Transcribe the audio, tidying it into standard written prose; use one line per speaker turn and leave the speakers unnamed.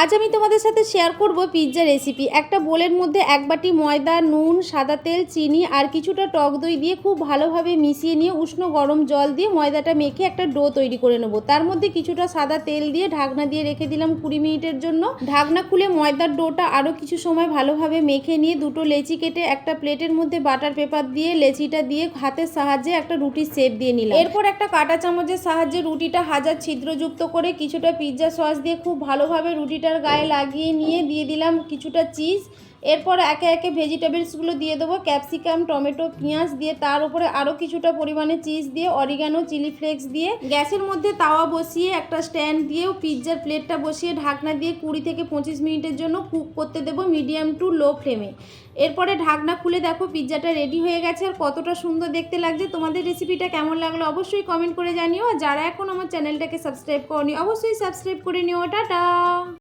আজ আমি তোমাদের সাথে শেয়ার করব পিৎজা রেসিপি। একটা বোলের মধ্যে এক বাটি ময়দা, নুন, সাদা তেল, চিনি আর কিছুটা টক দই দিয়ে খুব ভালোভাবে মিশিয়ে নিয়ে উষ্ণ গরম জল দিয়ে ময়দাটা মেখে একটা ডো তৈরি করে নেব। তার মধ্যে কিছুটা সাদা তেল দিয়ে ঢাকনা দিয়ে রেখে দিলাম 20 মিনিটের জন্য। ঢাকনা খুলে ময়দার ডোটা আরও কিছু সময় ভালোভাবে মেখে নিয়ে দুটো লেচি কেটে একটা প্লেটের মধ্যে বাটার পেপার দিয়ে লেচিটা দিয়ে হাতের সাহায্যে একটা রুটির শেপ দিয়ে নিলাম। এরপর একটা কাঁটা চামচের সাহায্যে রুটিটা হাজার ছিদ্রযুক্ত করে কিছুটা পিৎজা সস দিয়ে খুব ভালোভাবে রুটিটার গায়ে লাগিয়ে নিয়ে দিয়ে দিলাম কিছুটা চিজ। এরপর একে একে ভেজিটেবলসগুলো দিয়ে দেবো, ক্যাপসিকাম, টমেটো, পেঁয়াজ দিয়ে তার উপরে আরও কিছুটা পরিমাণে চিজ দিয়ে অরিগানো, চিলি ফ্লেক্স দিয়ে গ্যাসের মধ্যে তাওয়া বসিয়ে একটা স্ট্যান্ড দিয়েও পিৎজার প্লেটটা বসিয়ে ঢাকনা দিয়ে 20 থেকে 25 মিনিটের জন্য কুক করতে দেবো মিডিয়াম টু লো ফ্লেমে। এরপরে ঢাকনা খুলে দেখো পিৎজাটা রেডি হয়ে গেছে আর কতটা সুন্দর দেখতে লাগছে। তোমাদের রেসিপিটা কেমন লাগলো অবশ্যই কমেন্ট করে জানিও। আর যারা এখন আমার চ্যানেলটাকে সাবস্ক্রাইব করনি অবশ্যই সাবস্ক্রাইব করে নিও। টাটা।